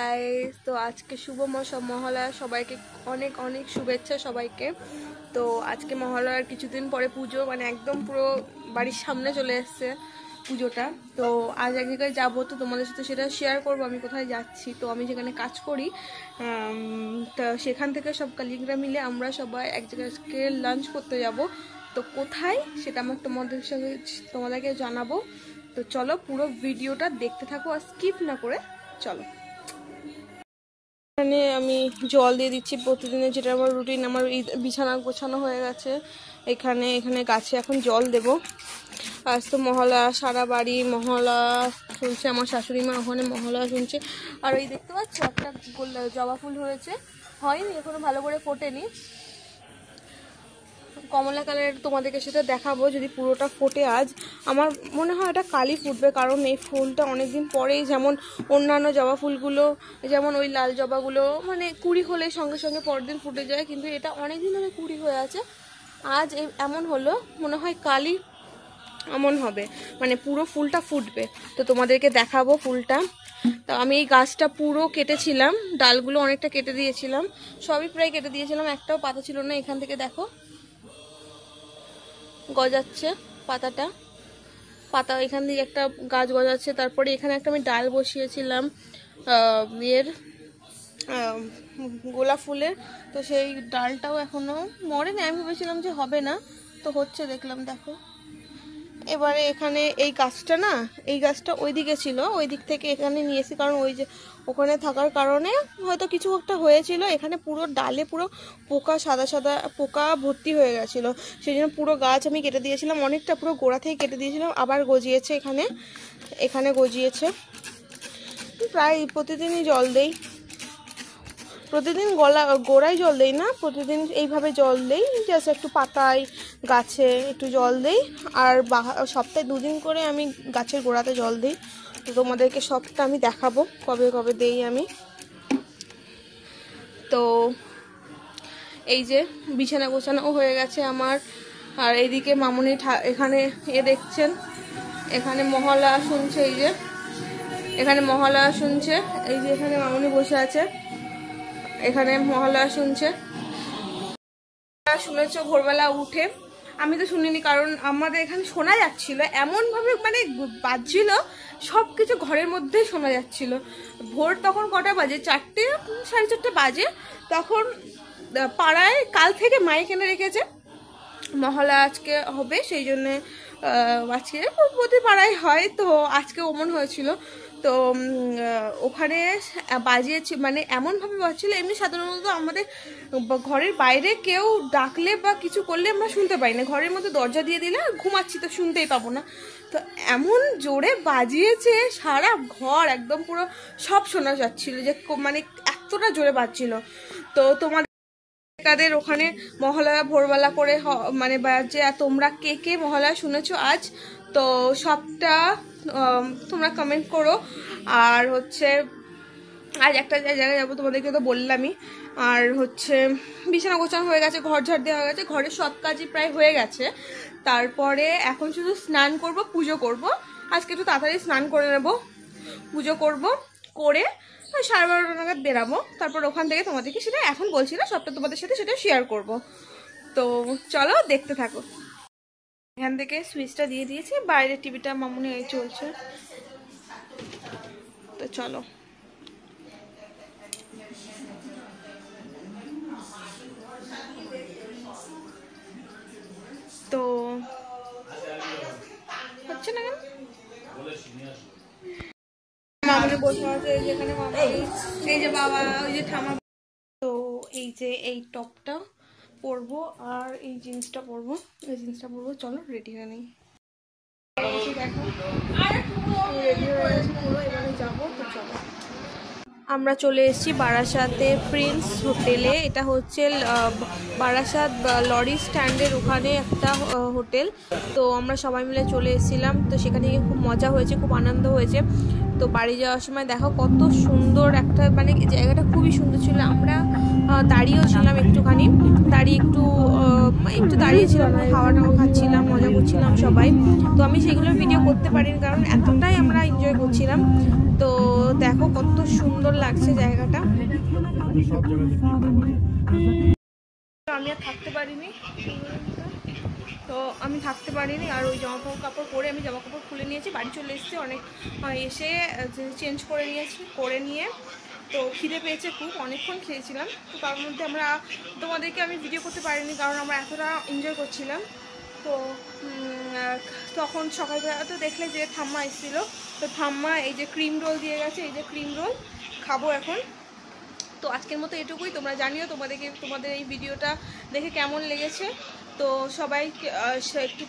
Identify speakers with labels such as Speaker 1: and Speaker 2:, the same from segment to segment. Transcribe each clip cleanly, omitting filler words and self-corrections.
Speaker 1: Guys, তো আজকে শুভ মহালয়া, সবাইকে অনেক অনেক শুভেচ্ছা সবাইকে। তো আজকে মহালয়ার কিছুদিন পরে পুজো, মানে একদম পুরো বাড়ির সামনে চলে এসছে পুজোটা। তো আজ এক জায়গায় যাবো, তো তোমাদের সাথে সেটা শেয়ার করবো আমি কোথায় যাচ্ছি। তো আমি যেখানে কাজ করি তো সেখান থেকে সব কলিগরা মিলে আমরা সবাই এক জায়গায় লাঞ্চ করতে যাব। তো কোথায় সেটা আমার তোমাদেরকে জানাবো। তো চলো পুরো ভিডিওটা দেখতে থাকো আর স্কিপ না করে চলো। এখানে আমি জল দিয়ে দিচ্ছি প্রতিদিনের, যেটা আমার রুটিন। আমার বিছানা গোছানো হয়ে গেছে, এখানে গাছে এখন জল দেব। আজ তো মহলা, সারা বাড়ি মহলা শুনছে, আমার শাশুড়ি মা ওখানে মহলা শুনছে। আর ওই দেখতে পাচ্ছ একটা জবা ফুল হয়েছে, হয়নি এখনো, ভালো করে ফোটেনি, কমলা কালারের। তোমাদেরকে সেটা দেখাবো যদি পুরোটা ফোটে। আজ আমার মনে হয় এটা কালই ফুটবে, কারণ এই ফুলটা অনেকদিন পরেই, যেমন অন্যান্য জবা ফুলগুলো, যেমন ওই লাল জবাগুলো মানে কুড়ি হলে সঙ্গে সঙ্গে পরের দিন ফুটে যায়, কিন্তু এটা অনেকদিন ধরে কুড়ি হয়ে আছে। আজ এমন হলো, মনে হয় কালই এমন হবে, মানে পুরো ফুলটা ফুটবে। তো তোমাদেরকে দেখাবো ফুলটা। তো আমি এই গাছটা পুরো কেটেছিলাম, ডালগুলো অনেকটা কেটে দিয়েছিলাম, সবই প্রায় কেটে দিয়েছিলাম, একটাও পাতা ছিল না। এখান থেকে দেখো গজাচ্ছে পাতা এখান থেকে একটা গাছ গজাচ্ছে। তারপরে এখানে একটা আমি ডাল বসিয়েছিলাম গোলাপ ফুলের, তো সেই ডালটাও এখনো মরেনি। আমি ভেবেছিলাম যে হবে না, তো হচ্ছে দেখলাম, দেখো। এবারে এখানে এই গাছটা ওইদিকে ছিল, ওই দিক থেকে এখানে নিয়েছি, কারণ ওই যে ওখানে থাকার কারণে হয়তো কিছু একটা হয়েছিল। এখানে পুরো ডালে পুরো পোকা, সাদা সাদা পোকা ভর্তি হয়ে গেছিল, সেই জন্য পুরো গাছ আমি কেটে দিয়েছিলাম, অনেকটা পুরো গোড়া থেকে কেটে দিয়েছিলাম। আবার গজিয়েছে, এখানে গজিয়েছে। প্রায় প্রতিদিনই জল দেই, প্রতিদিন গোড়ায় জল দেই না, প্রতিদিন এইভাবে জল দেই, জাস্ট একটু পাতায় গাছে একটু জল দেই। আর সপ্তাহে 2 দিন করে আমি গাছের গোড়াতে জল দিই। তো তোমাদেরকে সবটা আমি দেখাবো কবে কবে দেই আমি। তো এই যে বিছানা গোছানো হয়ে গেছে আমার। আর এইদিকে মামুনি এখানে দেখছেন, এখানে মহলা শুনছে, এই যে এখানে মহলা শুনছে, এই যে এখানে মামুনি বসে আছে, এখানে মহলা শুনছে। শুনেছো ভোরবেলা উঠে, আমি তো শুনিনি, কারণ আমাদের এখানে শোনা যাচ্ছিল এমনভাবে, মানে বাজছিল সব কিছু ঘরের মধ্যেই শোনা যাচ্ছিল। ভোর তখন কটা বাজে, 4টে 4:30 বাজে। তখন পাড়ায় কাল থেকে মাইক এনে রেখেছে, মহলা আজকে হবে, সেই জন্যে আজকে প্রতি পাড়ায় হয়, তো আজকে ওমন হয়েছিল। তো ওখানে বাজিয়েছি, মানে এমনভাবে বাজছিল, এমনি সাধারণত আমাদের ঘরের বাইরে কেউ ডাকলে বা কিছু করলে আমরা শুনতে পাই না, ঘরের মধ্যে দরজা দিয়ে দিলে ঘুমাচ্ছি তো শুনতেই পাবো না। তো এমন জোরে বাজিয়েছে, সারা ঘর একদম পুরো সব শোনা যাচ্ছিল, যে মানে এতটা জোরে বাজছিল। তো তোমাদের ওখানে মহালয়া ভোরবেলা করে মানে বাজে, তোমরা কে কে মহালয়া শুনেছো আজ, তো সবটা তোমরা কমেন্ট করো। আর হচ্ছে আজ একটা জায়গায় যাবো, তোমাদেরকে তো বললামই। আর হচ্ছে বিছানা গোছানো হয়ে গেছে, ঘর ঝাড় দেওয়া হয়ে গেছে, ঘরের সব কাজই প্রায় হয়ে গেছে। তারপরে এখন শুধু স্নান করব, পুজো করব। আজকে একটু তাড়াতাড়ি স্নান করে নেব, পুজো করব, করে 12:30 নাগাদ বেরাবো। তারপর ওখান থেকে তোমাদেরকে সেটা এখন বলছি না, সবটা তোমাদের সাথে সেটা শেয়ার করব। তো চলো দেখতে থাকো। এখান থেকে সুইচটা দিয়ে দিয়েছি, বাইরে টিভিটা মামুনি চলছে। তো চলো, তো হচ্ছে না কেন মামুনি বসে আছে, যেখানে এই যে বাবা, ওই যে ঠামা। তো এই যে এই টপটা পরবো আর এই জিন্সটা পরবো, চলো রেডি হয়ে নেই। দেখো রেডি হয়ে গেছি পুরো, এবারে যাবো। তো চলো, আমরা চলে এসেছি বারাসাতে প্রিন্স হোটেলে। এটা হচ্ছে বারাসাত লরি স্ট্যান্ডের ওখানে একটা হোটেল। তো আমরা সবাই মিলে চলে এসেছিলাম, তো সেখানে গিয়ে খুব মজা হয়েছে, খুব আনন্দ হয়েছে। তো বাড়ি যাওয়ার সময় দেখো কত সুন্দর একটা, মানে জায়গাটা খুবই সুন্দর ছিল। আমরা দাঁড়িয়েও ছিলাম একটুখানি, একটু দাঁড়িয়েছিলাম, খাওয়া টাওয়া খাচ্ছিলাম, মজা করছিলাম সবাই। তো আমি সেগুলো ভিডিও করতে পারিনি কারণ এতটাই আমরা এনজয় করছিলাম। তো দেখো কত সুন্দর লাগছে জায়গাটা। আমি আর থাকতে পারিনি, আর ওই জামা কাপড় পরে আমি জামা কাপড় খুলে নিয়েছি, বাড়ি চলে এসেছি। অনেক এসে চেঞ্জ করে নিয়ে তো খিদে পেয়েছে খুব, অনেকক্ষণ খেয়েছিলাম। তো তার মধ্যে তোমাদেরকে আমি ভিডিও করতে পারিনি কারণ আমরা এতটা এনজয় করছিলাম। তো তখন সকালবেলা তো দেখলে যে ঠাম্মা এসেছিলো, তো ঠাম্মা এই যে ক্রিম রোল দিয়ে গেছে, এই যে ক্রিম রোল খাবো এখন। তো আজকের মতো এটুকুই। তোমরা জানিও তোমাদের এই ভিডিওটা দেখে কেমন লেগেছে। তো সবাই একটু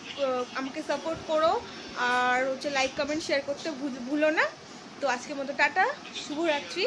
Speaker 1: আমাকে সাপোর্ট করো, আর লাইক কমেন্ট শেয়ার করতে ভুলো না। তো আজকের মতো টাটা, শুভরাত্রি।